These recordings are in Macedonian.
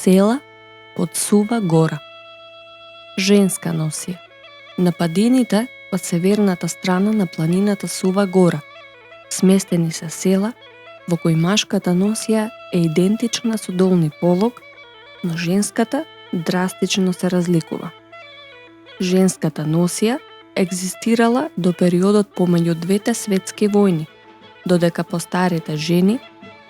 Села под Сува гора. Женска носија. На падините од северната страна на планината Сува гора сместени се села во кои машката носија е идентична со долни полог, но женската драстично се разликува. Женската носија екзистирала до периодот помеѓу двете светски војни, додека постарите жени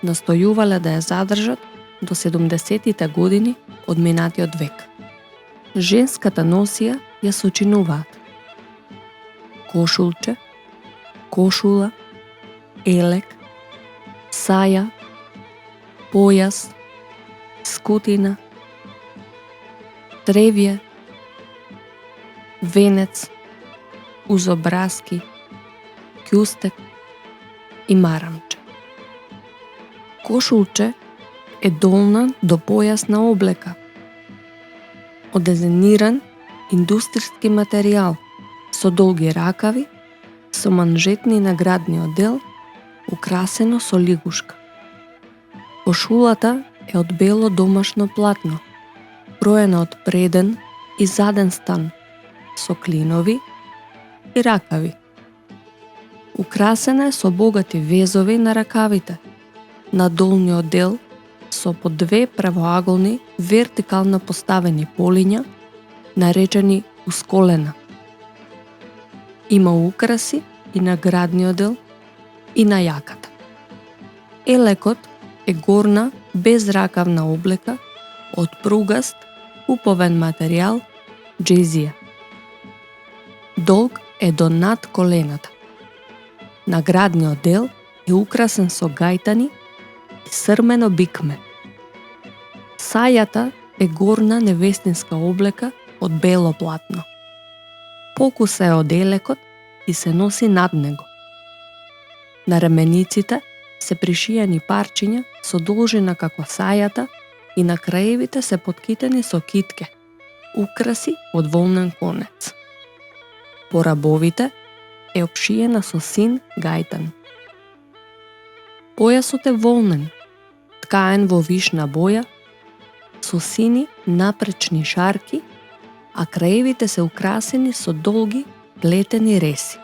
настојувале да ја задржат до 70-тите години од минатиот век. Женската носија ја сочинуваат кошулче, кошула, елек, саја, појас, скутина, тревје, венец, узобраски, ќустек и марамче. Кошулче е долна до појасна облека од дезениран индустријски материјал со долги ракави, со манжетни на градниот дел, украсено со лигушка. Кошулата е од бело домашно платно, кроена од преден и заден стан, со клинови и ракави. Украсена е со богати везови на ракавите, на долниот дел со по две правоаголни вертикално поставени полиња, наречени усколена. Има украси и на градниот дел и на јаката. Елекот е горна безракавна облека од пругаст, уповен материјал, џезија. Долг е до над колената. На градниот дел е украсен со гајтани и срмено бикме. Сајата е горна невестинска облека од бело платно. Покуса е од елекот и се носи над него. На рамениците се пришијани парчиња со должина како сајата и на краевите се поткитени со китке, украси од волнен конец. По рабовите е опшиена со син гајтан. Појасот е волнен, ткаен во вишна боја, со сини напречни шарки, а краевите се украсени со долги плетени реси.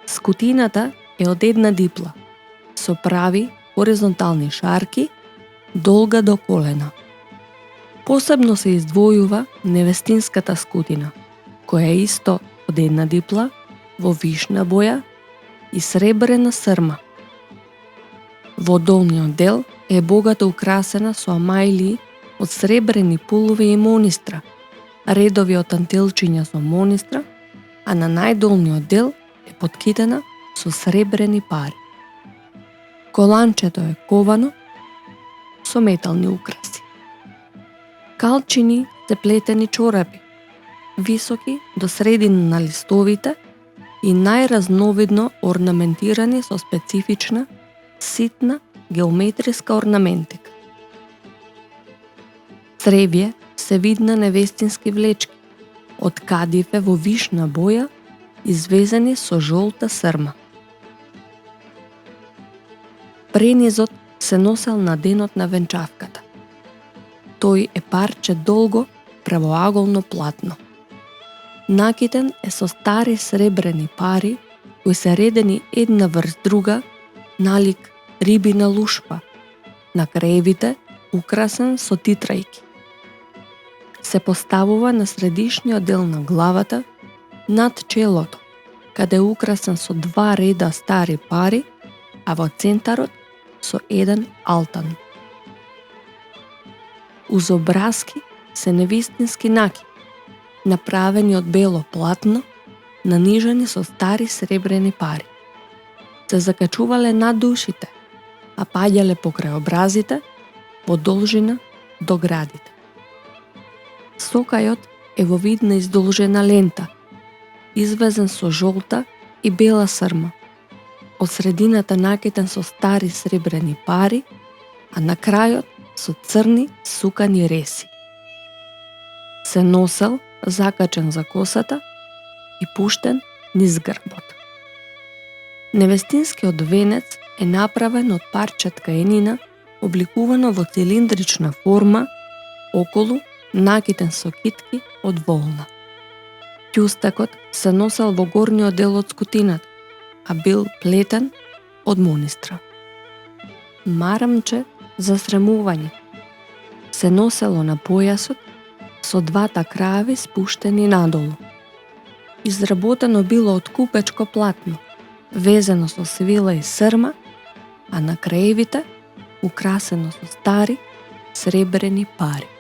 Скутината е од една дипла, со прави хоризонтални шарки, долга до колена. Посебно се издвојува невестинската скутина, која е исто од една дипла, во вишна боја и сребрена срма. Во долниот дел е богато украсена со амајлии од сребрени пулови и монистра, редови од антилчиња со монистра, а на најдолниот дел е поткитена со сребрени пари. Коланчето е ковано со метални украси. Калчини се плетени чорапи, високи до средина на листовите и најразновидно орнаментирани со специфична, ситна геометриска орнаментика. Цревје се видна невестински влечки, од кадифе во вишна боја, извезени со жолта срма. Пренизот се носел на денот на венчавката. Тој е парче долго, правоаголно платно. Накитен е со стари сребрени пари, кои се редени една врз друга, налик рибина лушпа, на краевите украсен со титрајки. Се поставува на средишниот дел на главата, над челото, каде е украсен со два реда стари пари, а во центарот со еден алтан. Узобраски се невистински накид, направени од бело платно, нанижени со стари сребрени пари. Се закачувале над ушите, а паѓале покрај образите, во должина до градите. Сокајот е во вид на издолжена лента, извезен со жолта и бела срма, од средината накитен со стари сребрени пари, а на крајот со црни сукани реси. Се носел закачен за косата и пуштен низ грбот. Невестинскиот венец е направен од парче ткаенина обликувано во цилиндрична форма, околу накитен со китки од волна. Ќустакот се носел во горниот дел од скутината, а бил плетен од монистра. Марамче за сремување се носело на појасот со двата крави спуштени надолу. Изработено било од купечко платно, везено со свила и срма, а на краевите украсено со стари сребрени пари.